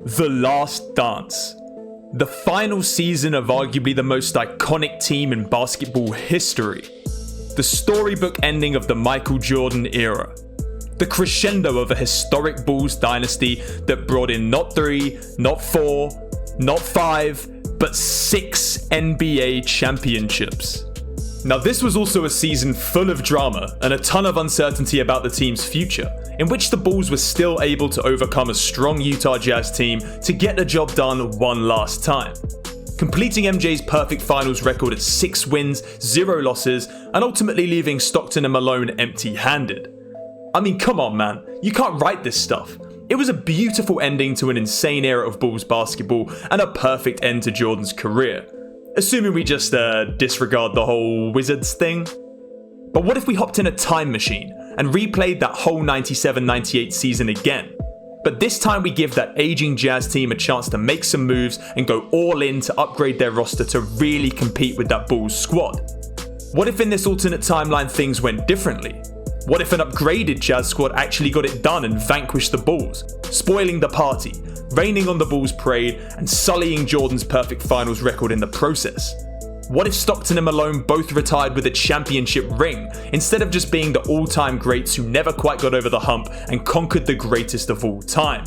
The Last Dance. The final season of arguably the most iconic team in basketball history. The storybook ending of the Michael Jordan era. The crescendo of a historic Bulls dynasty that brought in not 3, not 4, not 5, but 6 NBA championships. Now, this was also a season full of drama and a ton of uncertainty about the team's future, in which the Bulls were still able to overcome a strong Utah Jazz team to get the job done one last time, completing MJ's perfect finals record at 6 wins, 0 losses, and ultimately leaving Stockton and Malone empty-handed. I mean, come on, man, you can't write this stuff. It was a beautiful ending to an insane era of Bulls basketball and a perfect end to Jordan's career. Assuming we just disregard the whole Wizards thing. But what if we hopped in a time machine and replayed that whole 97-98 season again? But this time we give that aging Jazz team a chance to make some moves and go all in to upgrade their roster to really compete with that Bulls squad. What if in this alternate timeline things went differently? What if an upgraded Jazz squad actually got it done and vanquished the Bulls, spoiling the party, raining on the Bulls' parade, and sullying Jordan's perfect finals record in the process? What if Stockton and Malone both retired with a championship ring, instead of just being the all-time greats who never quite got over the hump and conquered the greatest of all time?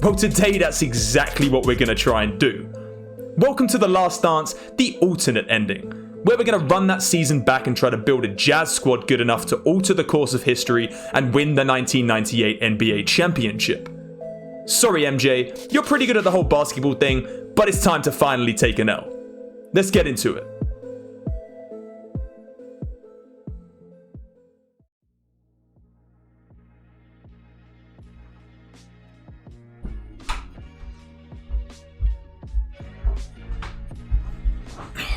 Well, today that's exactly what we're going to try and do. Welcome to The Last Dance, the alternate ending, where we're going to run that season back and try to build a Jazz squad good enough to alter the course of history and win the 1998 NBA championship. Sorry MJ, you're pretty good at the whole basketball thing, but it's time to finally take an L. Let's get into it.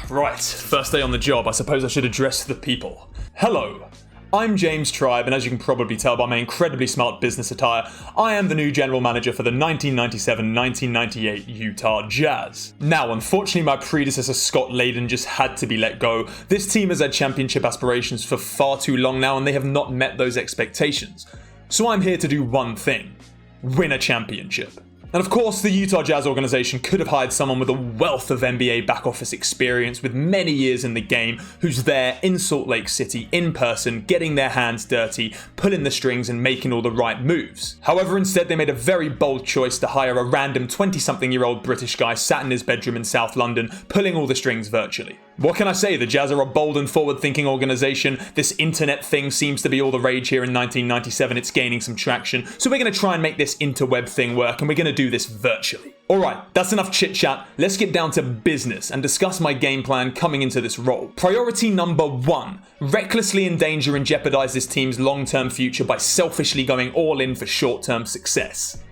Right, first day on the job, I suppose I should address the people. Hello, I'm James Tribe, and as you can probably tell by my incredibly smart business attire, I am the new general manager for the 1997-1998 Utah Jazz. Now, unfortunately, my predecessor Scott Layden just had to be let go. This team has had championship aspirations for far too long now, and they have not met those expectations. So I'm here to do one thing: win a championship. And of course, the Utah Jazz organization could have hired someone with a wealth of NBA back office experience with many years in the game, who's there in Salt Lake City in person, getting their hands dirty, pulling the strings and making all the right moves. However, instead they made a very bold choice to hire a random 20-something-year-old British guy sat in his bedroom in South London, pulling all the strings virtually. What can I say? The Jazz are a bold and forward-thinking organization. This internet thing seems to be all the rage here in 1997. It's gaining some traction. So we're going to try and make this interweb thing work, and we're going to do this virtually. Alright, that's enough chit-chat. Let's get down to business and discuss my game plan coming into this role. Priority number 1. Recklessly endanger and jeopardize this team's long-term future by selfishly going all in for short-term success.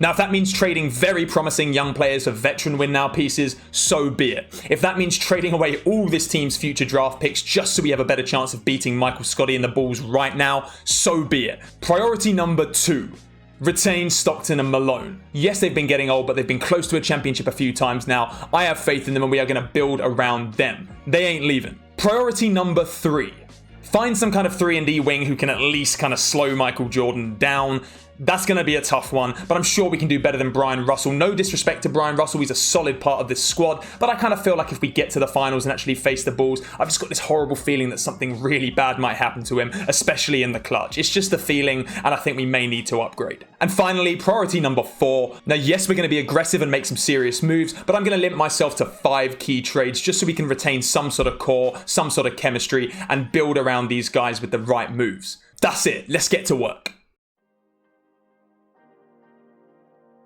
Now, if that means trading very promising young players for veteran win-now pieces, so be it. If that means trading away all this team's future draft picks just so we have a better chance of beating Michael Scottie and the Bulls right now, so be it. Priority number 2. Retain Stockton and Malone. Yes, they've been getting old, but they've been close to a championship a few times now. I have faith in them and we are going to build around them. They ain't leaving. Priority number 3. Find some kind of 3-and-D wing who can at least kind of slow Michael Jordan down. That's going to be a tough one, but I'm sure we can do better than Brian Russell. No disrespect to Brian Russell, he's a solid part of this squad, but I kind of feel like if we get to the finals and actually face the Bulls, I've just got this horrible feeling that something really bad might happen to him, especially in the clutch. It's just a feeling, and I think we may need to upgrade. And finally, priority number 4. Now, yes, we're going to be aggressive and make some serious moves, but I'm going to limit myself to 5 key trades just so we can retain some sort of core, some sort of chemistry, and build around these guys with the right moves. That's it. Let's get to work.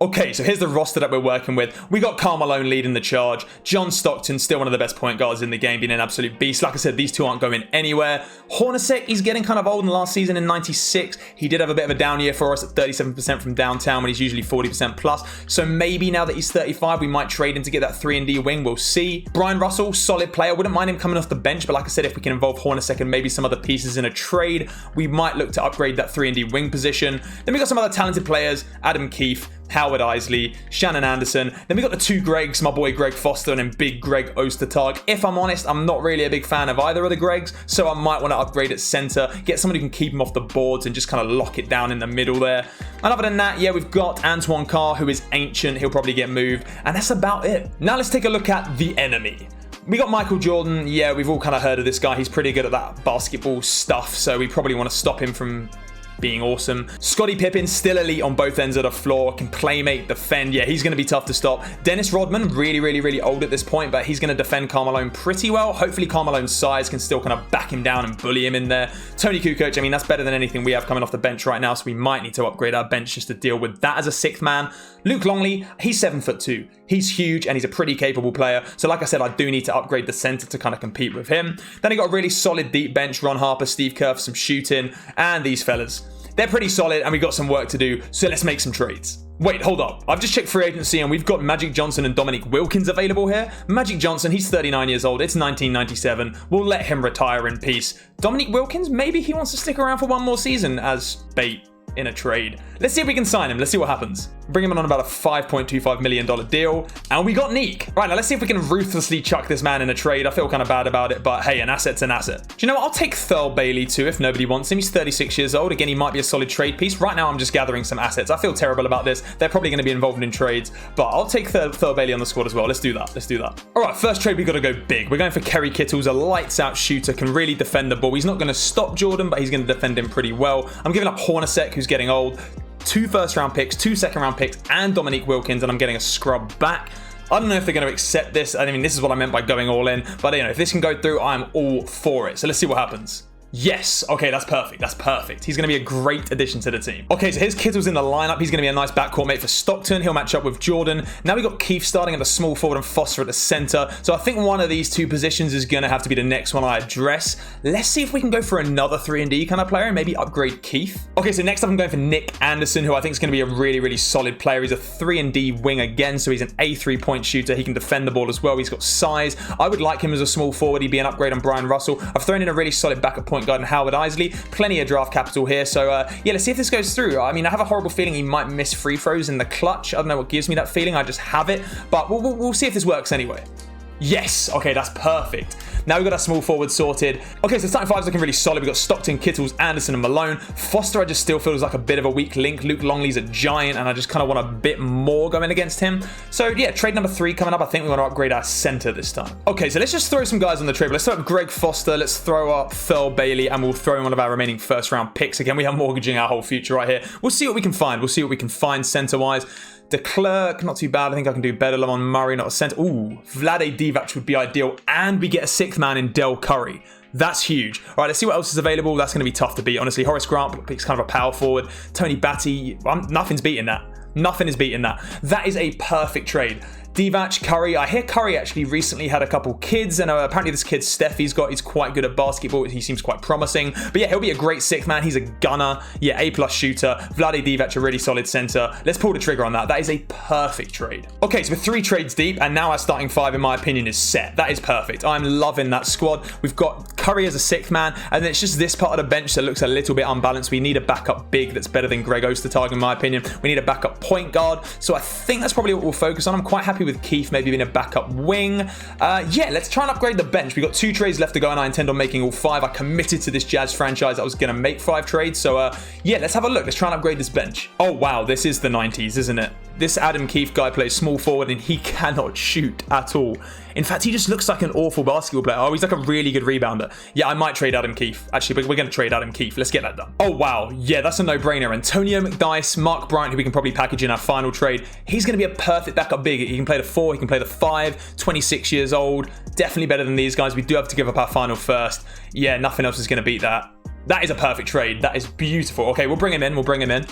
Okay, so here's the roster that we're working with. We got Karl Malone leading the charge. John Stockton, still one of the best point guards in the game, being an absolute beast. Like I said, these two aren't going anywhere. Hornacek, he's getting kind of old in last season in 96. He did have a bit of a down year for us at 37% from downtown when he's usually 40% plus. So maybe now that he's 35, we might trade him to get that 3-and-D wing. We'll see. Brian Russell, solid player. Wouldn't mind him coming off the bench, but like I said, if we can involve Hornacek and maybe some other pieces in a trade, we might look to upgrade that 3-and-D wing position. Then we got some other talented players. Adam Keefe, Howard Isley, Shannon Anderson. Then we got the two Gregs, my boy Greg Foster and then big Greg Ostertag. If I'm honest, I'm not really a big fan of either of the Gregs, so I might want to upgrade at center, get someone who can keep him off the boards and just kind of lock it down in the middle there. And other than that, yeah, we've got Antoine Carr, who is ancient. He'll probably get moved. And that's about it. Now let's take a look at the enemy. We got Michael Jordan. Yeah, we've all kind of heard of this guy. He's pretty good at that basketball stuff, so we probably want to stop him from being awesome. Scottie Pippen, still elite on both ends of the floor, can playmate, defend. Yeah, he's going to be tough to stop. Dennis Rodman, really old at this point, but he's going to defend Karl Malone pretty well. Hopefully Karl Malone's size can still kind of back him down and bully him in there. Tony Kukoc, I mean, that's better than anything we have coming off the bench right now, so we might need to upgrade our bench just to deal with that as a sixth man. Luke Longley, he's 7'2". He's huge and he's a pretty capable player. So like I said, I do need to upgrade the center to kind of compete with him. Then he got a really solid deep bench. Ron Harper, Steve Kerr for some shooting, and these fellas. They're pretty solid and we've got some work to do, so let's make some trades. Wait, hold up. I've just checked free agency and we've got Magic Johnson and Dominique Wilkins available here. Magic Johnson, he's 39 years old. It's 1997. We'll let him retire in peace. Dominique Wilkins, maybe he wants to stick around for one more season as bait in a trade. Let's see if we can sign him. Let's see what happens. Bring him on about a $5.25 million deal. And we got Neek. Right, now let's see if we can ruthlessly chuck this man in a trade. I feel kind of bad about it, but hey, an asset's an asset. Do you know what? I'll take Thurl Bailey too if nobody wants him. He's 36 years old. Again, he might be a solid trade piece. Right now, I'm just gathering some assets. I feel terrible about this. They're probably going to be involved in trades, but I'll take Thurl Bailey on the squad as well. Let's do that. Let's do that. All right, first trade, we got to go big. We're going for Kerry Kittles, a lights out shooter, can really defend the ball. He's not going to stop Jordan, but he's going to defend him pretty well. I'm giving up Hornacek, who's getting old. 2 first-round picks, 2 second-round picks, and Dominique Wilkins, and I'm getting a scrub back. I don't know if they're going to accept this. I mean, this is what I meant by going all in, but you know, if this can go through, I'm all for it. So let's see what happens. Yes. Okay, that's perfect. That's perfect. He's going to be a great addition to the team. Okay, so here's Kittles in the lineup. He's going to be a nice backcourt mate for Stockton. He'll match up with Jordan. Now we've got Keith starting at the small forward and Foster at the center. So I think one of these two positions is going to have to be the next one I address. Let's see if we can go for another 3-and-D kind of player and maybe upgrade Keith. Okay, so next up I'm going for Nick Anderson, who I think is going to be a really solid player. He's a 3-and-D wing again, so he's an A3 point shooter. He can defend the ball as well. He's got size. I would like him as a small forward. He'd be an upgrade on Brian Russell. I've thrown in a really solid backup point guard in Howard Isley. Plenty of draft capital here, so yeah, let's see if this goes through. I mean, I have a horrible feeling he might miss free throws in the clutch. I don't know what gives me that feeling. I just have it, but we'll see if this works anyway. Yes. Okay, that's perfect. Now we've got our small forward sorted. Okay, so starting five's looking really solid. We've got Stockton, Kittles, Anderson, and Malone. Foster, I just still feels like a bit of a weak link. Luke Longley's a giant, and I just kind of want a bit more going against him. So yeah, trade number 3 coming up. I think we want to upgrade our center this time. Okay, so let's just throw some guys on the trade. Let's throw up Greg Foster. Let's throw up Thurl Bailey, and we'll throw in one of our remaining first-round picks. Again, we are mortgaging our whole future right here. We'll see what we can find. We'll see what we can find center-wise. De Klerk, not too bad. I think I can do better. Lamont Murray, not a center. Ooh, Vlade Divac would be ideal. And we get a 6th man in Del Curry. That's huge. All right, let's see what else is available. That's going to be tough to beat, honestly. Horace Grant picks kind of a power forward. Tony Batty, nothing's beating that. Nothing is beating that. That is a perfect trade. Divac, Curry. I hear Curry actually recently had a couple kids, and apparently this kid Steph he's quite good at basketball. He seems quite promising. But yeah, he'll be a great 6th man. He's a gunner. Yeah, A+ shooter. Vlade Divac, a really solid center. Let's pull the trigger on that. That is a perfect trade. Okay, so we're 3 trades deep, and now our starting 5, in my opinion, is set. That is perfect. I'm loving that squad. We've got Curry as a 6th man, and it's just this part of the bench that looks a little bit unbalanced. We need a backup big that's better than Greg Ostertag, in my opinion. We need a backup point guard. So I think that's probably what we'll focus on. I'm quite happy with Keith maybe being a backup wing. Yeah, let's try and upgrade the bench. We've got 2 trades left to go, and I intend on making all 5. I committed to this Jazz franchise. I was going to make 5 trades. So yeah, let's have a look. Let's try and upgrade this bench. Oh, wow. This is the 90s, isn't it? This Adam Keefe guy plays small forward, and he cannot shoot at all. In fact, he just looks like an awful basketball player. Oh, he's like a really good rebounder. Yeah, I might trade Adam Keefe. Actually, we're going to trade Adam Keefe. Let's get that done. Oh, wow. Yeah, that's a no-brainer. Antonio McDyess, Mark Bryant, who we can probably package in our final trade. He's going to be a perfect backup big. He can play the 4. He can play the 5. 26 years old. Definitely better than these guys. We do have to give up our final first. Yeah, nothing else is going to beat that. That is a perfect trade. That is beautiful. Okay, we'll bring him in. We'll bring him in.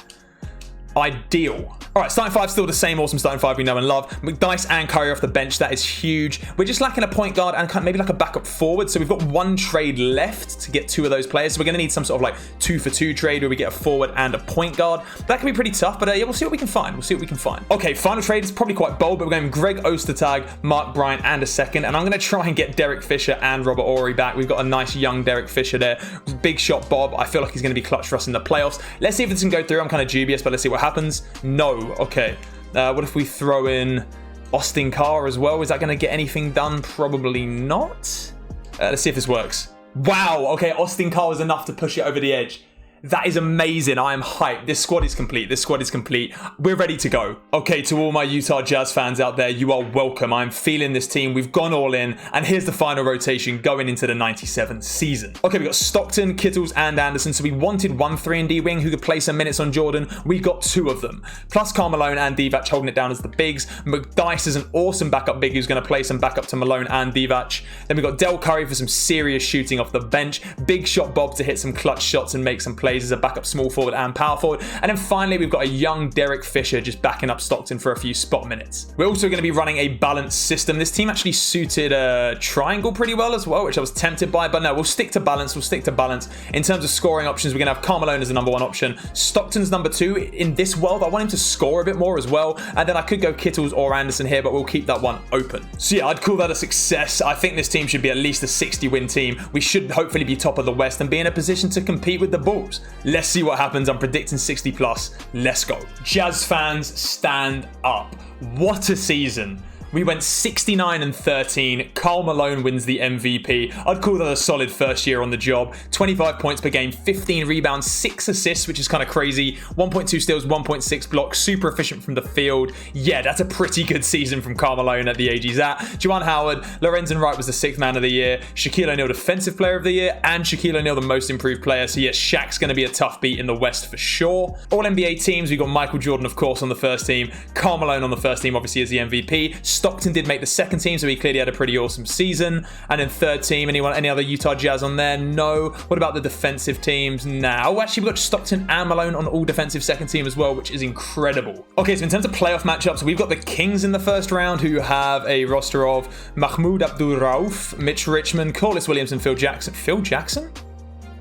Ideal. All right, starting 5 still the same awesome starting 5 we know and love. McDyess and Curry off the bench. That is huge. We're just lacking a point guard and kind of maybe like a backup forward. So we've got 1 trade left to get 2 of those players. So we're going to need some sort of like 2-for-2 trade where we get a forward and a point guard. That can be pretty tough, but yeah, we'll see what we can find. We'll see what we can find. Okay, final trade is probably quite bold, but we're going Greg Ostertag, Mark Bryant, and a 2nd. And I'm going to try and get Derek Fisher and Robert Horry back. We've got a nice young Derek Fisher there. Big shot Bob. I feel like he's going to be clutch for us in the playoffs. Let's see if this can go through. I'm kind of dubious, but let's see what happens. No. no. Okay. What if we throw in Austin Carr as well? Is that going to get anything done? Probably not. Let's see if this works. Wow. Okay, Austin Carr was enough to push it over the edge. That is amazing. I am hyped. This squad is complete. This squad is complete. We're ready to go. Okay, to all my Utah Jazz fans out there, you are welcome. I'm feeling this team. We've gone all in. And here's the final rotation going into the 97 season. Okay, we got Stockton, Kittles, and Anderson. So we wanted one 3-and-D wing who could play some minutes on Jordan. We got 2 of them. Plus Karl Malone and Divac holding it down as the bigs. McDyess is an awesome backup big who's going to play some backup to Malone and Divac. Then we got Del Curry for some serious shooting off the bench. Big shot Bob to hit some clutch shots and make some plays as a backup small forward and power forward. And then finally, we've got a young Derek Fisher just backing up Stockton for a few spot minutes. We're also going to be running a balanced system. This team actually suited a triangle pretty well as well, which I was tempted by, but no, we'll stick to balance. We'll stick to balance. In terms of scoring options, we're going to have Karl Malone as the number 1 option. Stockton's number 2. In this world, I want him to score a bit more as well. And then I could go Kittles or Anderson here, but we'll keep that one open. So yeah, I'd call that a success. I think this team should be at least a 60-win team. We should hopefully be top of the West and be in a position to compete with the Bulls. Let's see what happens. I'm predicting 60 plus. Let's go. Jazz fans, stand up. What a season. We went 69-13. Karl Malone wins the MVP. I'd call that a solid first year on the job. 25 points per game, 15 rebounds, 6 assists, which is kind of crazy. 1.2 steals, 1.6 blocks. Super efficient from the field. Yeah, that's a pretty good season from Karl Malone at the age he's at. Juwan Howard, Lorenzen Wright was the 6th man of the year. Shaquille O'Neal, defensive player of the year. And Shaquille O'Neal, the most improved player. So yeah, Shaq's going to be a tough beat in the West for sure. All NBA teams, we got Michael Jordan, of course, on the first team. Karl Malone on the first team, obviously, as the MVP. Stockton did make the second team, so he clearly had a pretty awesome season. And then third team, any other Utah Jazz on there? No. What about the defensive teams? Now, actually, we've got Stockton and Malone on all defensive second team as well, which is incredible. Okay, so in terms of playoff matchups, we've got the Kings in the first round, who have a roster of Mahmoud Abdul-Rauf, Mitch Richmond, Corliss Williamson, Phil Jackson. Phil Jackson?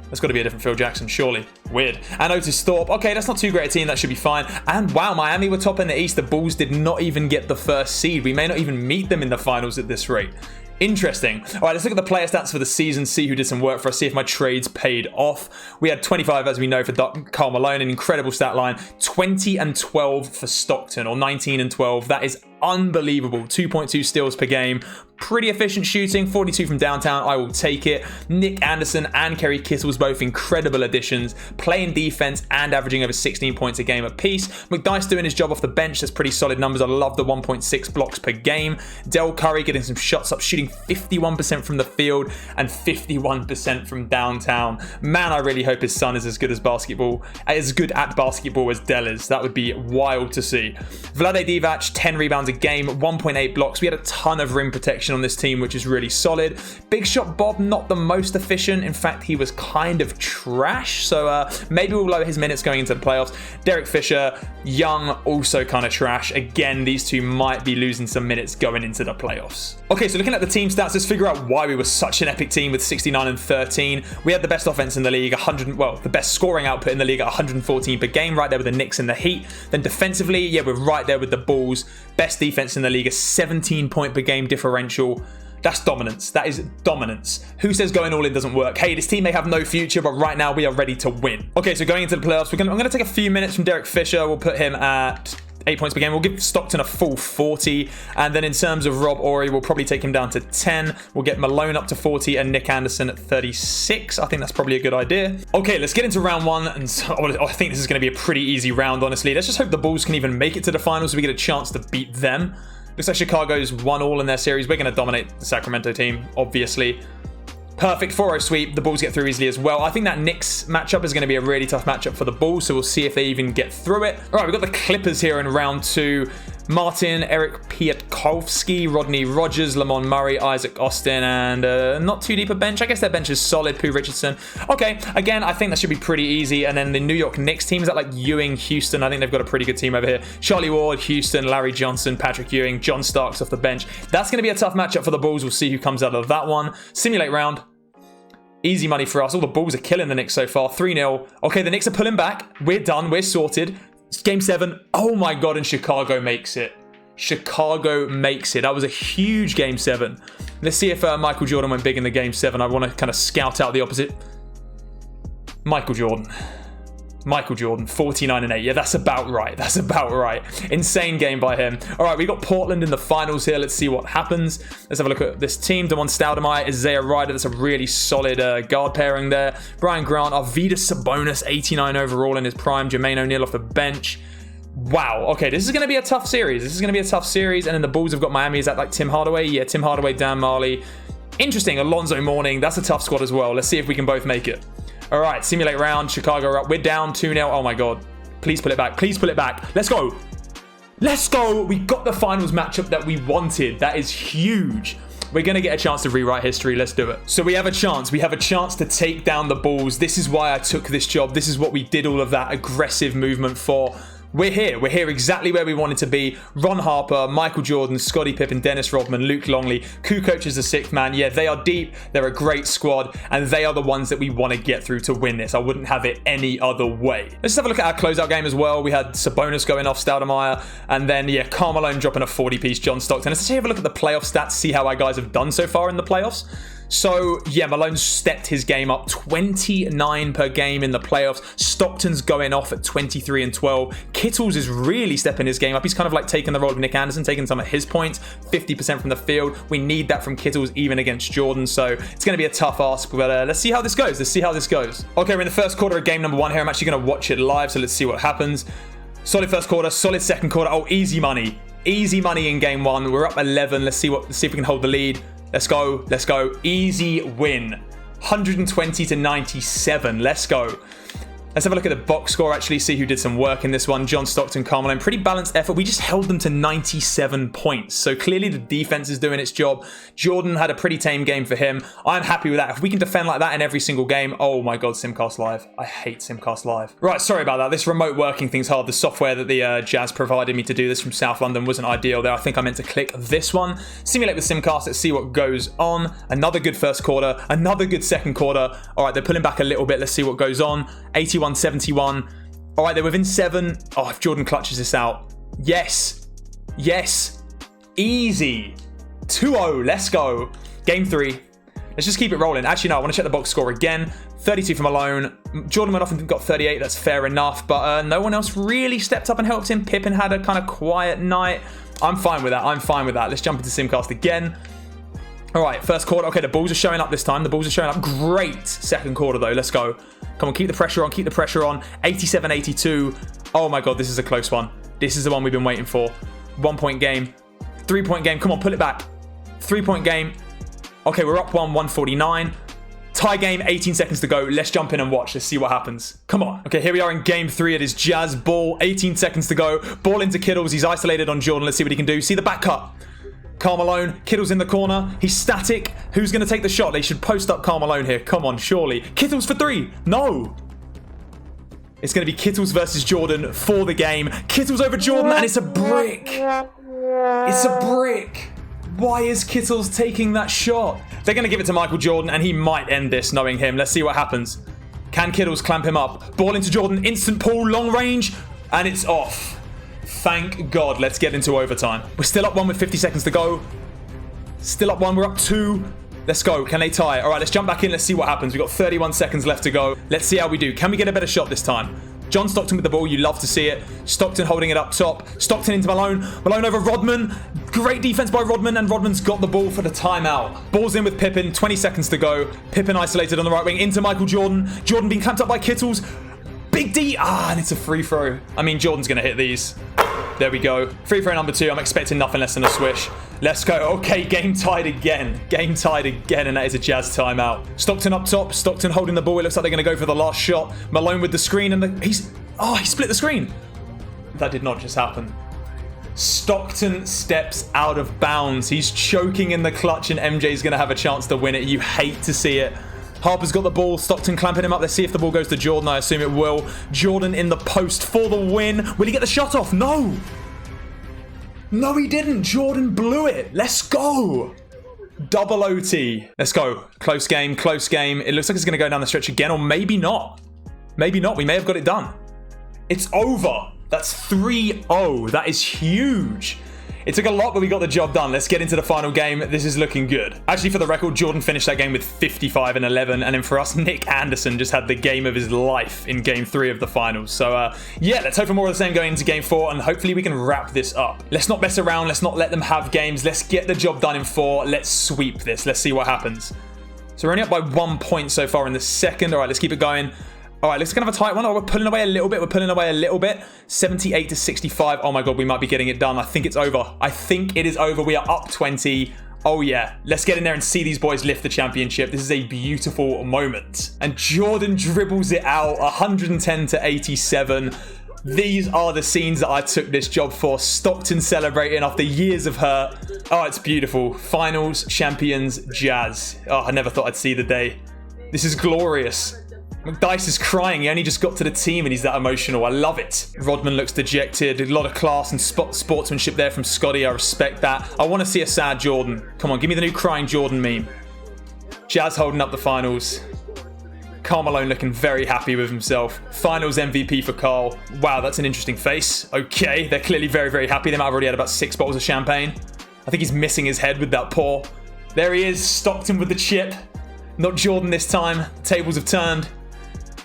That's got to be a different Phil Jackson, surely. Weird. And Otis Thorpe. Okay, that's not too great a team. That should be fine. And wow, Miami were top in the East. The Bulls did not even get the first seed. We may not even meet them in the finals at this rate. Interesting. All right, let's look at the player stats for the season, see who did some work for us, see if my trades paid off. We had 25, as we know, for Karl Malone, an incredible stat line. 20-12 for Stockton, or 19-12. That is unbelievable. 2.2 steals per game. Pretty efficient shooting. 42 from downtown. I will take it. Nick Anderson and Kerry Kittles, both incredible additions. Playing defense and averaging over 16 points a game apiece. McDyess doing his job off the bench. That's pretty solid numbers. I love the 1.6 blocks per game. Del Curry getting some shots up, shooting 51% from the field and 51% from downtown. Man, I really hope his son is as good at basketball as Del is. That would be wild to see. Vlade Divac, 10 rebounds a game, 1.8 blocks. We had a ton of rim protection on this team, which is really solid. Big shot Bob, not the most efficient. In fact, he was kind of trash. So maybe we'll lower his minutes going into the playoffs. Derek Fisher, young, also kind of trash. Again, these two might be losing some minutes going into the playoffs. Okay, so looking at the team stats, let's figure out why we were such an epic team with 69-13. We had the best offense in the league, the best scoring output in the league at 114 per game, right there with the Knicks and the Heat. Then defensively, yeah, we're right there with the Bulls. Best defense in the league, a 17-point per game differential. That's dominance. That is dominance. Who says going all in doesn't work? Hey, this team may have no future, but right now we are ready to win. Okay, so going into the playoffs, I'm going to take a few minutes from Derek Fisher. We'll put him at 8 points per game. We'll give Stockton a full 40. And then in terms of Rob Horry, we'll probably take him down to 10. We'll get Malone up to 40 and Nick Anderson at 36. I think that's probably a good idea. Okay, let's get into round one. And I think this is going to be a pretty easy round, honestly. Let's just hope the Bulls can even make it to the finals so we get a chance to beat them. Looks like Chicago's won all in their series. We're going to dominate the Sacramento team, obviously. Perfect 4-0 sweep. The Bulls get through easily as well. I think that Knicks matchup is going to be a really tough matchup for the Bulls, so we'll see if they even get through it. All right, we've got the Clippers here in round two. Martin, Eric Piatkowski, Rodney Rogers, Lamont Murray, Isaac Austin, and not too deep a bench. I guess their bench is solid. Pooh Richardson. Okay, again, I think that should be pretty easy. And then the New York Knicks team, is that like Ewing, Houston? I think they've got a pretty good team over here. Charlie Ward, Houston, Larry Johnson, Patrick Ewing, John Starks off the bench. That's going to be a tough matchup for the Bulls. We'll see who comes out of that one. Simulate round. Easy money for us. All the Bulls are killing the Knicks so far. 3-0. Okay, the Knicks are pulling back. We're done. We're sorted. It's game 7. Oh my God, and Chicago makes it. Chicago makes it. That was a huge game 7. Let's see if Michael Jordan went big in the game 7. I want to kind of scout out the opposite. Michael Jordan. Michael Jordan, 49-8. Yeah, that's about right. That's about right. Insane game by him. All right, we got Portland in the finals here. Let's see what happens. Let's have a look at this team. Damon Stoudemire, Isaiah Ryder. That's a really solid guard pairing there. Brian Grant, Arvydas Sabonis, 89 overall in his prime. Jermaine O'Neal off the bench. Wow. Okay, this is going to be a tough series. And then the Bulls have got Miami. Is that like Tim Hardaway? Yeah, Tim Hardaway, Dan Marley. Interesting. Alonzo Mourning. That's a tough squad as well. Let's see if we can both make it. All right, simulate round. Chicago are up. We're down 2-0. Oh my God. Please pull it back. Please pull it back. Let's go. Let's go. We got the finals matchup that we wanted. That is huge. We're going to get a chance to rewrite history. Let's do it. So we have a chance. We have a chance to take down the Bulls. This is why I took this job. This is what we did all of that aggressive movement for. We're here. We're here exactly where we wanted to be. Ron Harper, Michael Jordan, Scottie Pippen, Dennis Rodman, Luke Longley. Kukoc is the sixth man. Yeah, they are deep. They're a great squad. And they are the ones that we want to get through to win this. I wouldn't have it any other way. Let's have a look at our closeout game as well. We had Sabonis going off Stoudemire. And then, yeah, Karl Malone dropping a 40-piece John Stockton. Let's have a look at the playoff stats, see how our guys have done so far in the playoffs. So, yeah, Malone stepped his game up, 29 per game in the playoffs. Stockton's going off at 23 and 12. Kittles is really stepping his game up. He's kind of like taking the role of Nick Anderson, taking some of his points, 50% from the field. We need that from Kittles even against Jordan. So it's going to be a tough ask, but let's see how this goes. Okay, we're in the first quarter of game number 1 here. I'm actually going to watch it live, so let's see what happens. Solid first quarter, solid second quarter. Oh, easy money. Easy money in game 1. We're up 11. Let's see if we can hold the lead. Let's go. Easy win. 120-97. Let's go. Let's have a look at the box score, actually, see who did some work in this one. John Stockton, Karl Malone, pretty balanced effort. We just held them to 97 points. So clearly the defense is doing its job. Jordan had a pretty tame game for him. I'm happy with that. If we can defend like that in every single game, oh my God, Simcast Live. I hate Simcast Live. Right, sorry about that. This remote working thing's hard. The software that the Jazz provided me to do this from South London wasn't ideal there. I think I meant to click this one. Simulate with Simcast. Let's see what goes on. Another good first quarter. Another good second quarter. All right, they're pulling back a little bit. Let's see what goes on. 81-71. All right, they're within 7. Oh, if Jordan clutches this out. Yes. Easy. 2-0. Let's go. Game 3. Let's just keep it rolling. Actually, no, I want to check the box score again. 32 for Malone. Jordan went off and got 38. That's fair enough. But no one else really stepped up and helped him. Pippen had a kind of quiet night. I'm fine with that. Let's jump into Simcast again. All right, first quarter. Okay, the Bulls are showing up this time. Great second quarter, though. Let's go. Come on, keep the pressure on. 87-82. Oh, my God, this is a close one. This is the one we've been waiting for. 1-point game. 3-point game. Come on, pull it back. 3-point game. Okay, we're up 149. Tie game, 18 seconds to go. Let's jump in and watch. Let's see what happens. Come on. Okay, here we are in game 3. It is Jazz ball. 18 seconds to go. Ball into Kittles. He's isolated on Jordan. Let's see what he can do. See the back cut. Karl Malone, Kittles in the corner. He's static. Who's going to take the shot? They should post up Karl Malone here. Come on, surely. Kittles for 3. No. It's going to be Kittles versus Jordan for the game. Kittles over Jordan, and it's a brick. Why is Kittles taking that shot? They're going to give it to Michael Jordan, and he might end this knowing him. Let's see what happens. Can Kittles clamp him up? Ball into Jordan. Instant pull, long range, and it's off. Thank God. Let's get into overtime. We're still up 1 with 50 seconds to go. Still up 1. We're up 2. Let's go. Can they tie? All right, let's jump back in. Let's see what happens. We've got 31 seconds left to go. Let's see how we do. Can we get a better shot this time? John Stockton with the ball. You love to see it. Stockton holding it up top. Stockton into Malone. Malone over Rodman. Great defense by Rodman, and Rodman's got the ball for the timeout. Ball's in with Pippen. 20 seconds to go. Pippen isolated on the right wing into Michael Jordan. Jordan being clamped up by Kittles. Big D. And it's a free throw. I mean, Jordan's going to hit these. There we go. Free throw number 2. I'm expecting nothing less than a swish. Let's go. Okay, game tied again. And that is a Jazz timeout. Stockton up top. Stockton holding the ball. It looks like they're going to go for the last shot. Malone with the screen, and he split the screen. That did not just happen. Stockton steps out of bounds. He's choking in the clutch, and MJ's going to have a chance to win it. You hate to see it. Harper's got the ball. Stockton clamping him up. Let's see if the ball goes to Jordan. I assume it will. Jordan in the post for the win. Will he get the shot off? No. No, he didn't. Jordan blew it. Let's go. Double OT. Let's go. Close game. It looks like it's going to go down the stretch again, or maybe not. We may have got it done. It's over. That's 3-0. That is huge. It took a lot, but we got the job done. Let's get into the final game. This is looking good. Actually, for the record, Jordan finished that game with 55 and 11. And then for us, Nick Anderson just had the game of his life in game 3 of the finals. So, yeah, let's hope for more of the same going into game 4. And hopefully we can wrap this up. Let's not mess around. Let's not let them have games. Let's get the job done in 4. Let's sweep this. Let's see what happens. So we're only up by 1 point so far in the second. All right, let's keep it going. All right, let's kind of a tight one. Oh, we're pulling away a little bit. We're pulling away a little bit. 78 to 65. Oh my God, we might be getting it done. I think it's over. I think it is over. We are up 20. Oh yeah, let's get in there and see these boys lift the championship. This is a beautiful moment. And Jordan dribbles it out, 110 to 87. These are the scenes that I took this job for. Stockton celebrating after years of hurt. Oh, it's beautiful. Finals, champions, Jazz. Oh, I never thought I'd see the day. This is glorious. McDyess is crying. He only just got to the team and he's that emotional. I love it. Rodman looks dejected. A lot of class and sportsmanship there from Scotty. I respect that. I want to see a sad Jordan. Come on, give me the new crying Jordan meme. Jazz holding up the finals. Karl Malone looking very happy with himself. Finals MVP for Karl. Wow, that's an interesting face. Okay, they're clearly very, very happy. They might have already had about 6 bottles of champagne. I think he's missing his head with that pour. There he is, Stockton with the chip. Not Jordan this time. The tables have turned.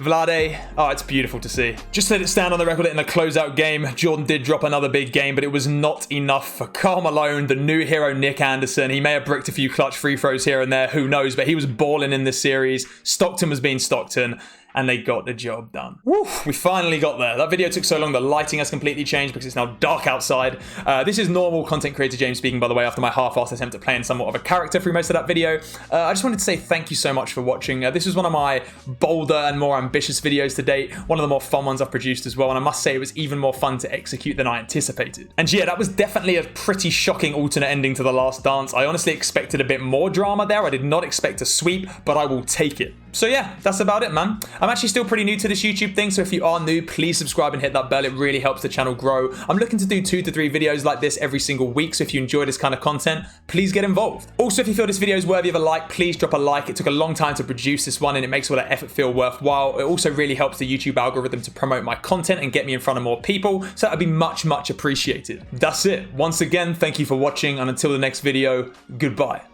Vlade, oh, it's beautiful to see. Just let it stand on the record in a closeout game. Jordan did drop another big game, but it was not enough for Karl Malone, the new hero Nick Anderson. He may have bricked a few clutch free throws here and there, who knows, but he was balling in this series. Stockton was being Stockton, and they got the job done. Woo, we finally got there. That video took so long, the lighting has completely changed because it's now dark outside. This is normal content creator James speaking, by the way, after my half-assed attempt at playing somewhat of a character through most of that video. I just wanted to say thank you so much for watching. This was one of my bolder and more ambitious videos to date, one of the more fun ones I've produced as well, and I must say it was even more fun to execute than I anticipated. And yeah, that was definitely a pretty shocking alternate ending to The Last Dance. I honestly expected a bit more drama there. I did not expect a sweep, but I will take it. So yeah, that's about it, man. I'm actually still pretty new to this YouTube thing, so if you are new, please subscribe and hit that bell. It really helps the channel grow. I'm looking to do 2 to 3 videos like this every single week, so if you enjoy this kind of content, please get involved. Also, if you feel this video is worthy of a like, please drop a like. It took a long time to produce this one, and it makes all that effort feel worthwhile. It also really helps the YouTube algorithm to promote my content and get me in front of more people, so that would be much, much appreciated. That's it. Once again, thank you for watching, and until the next video, goodbye.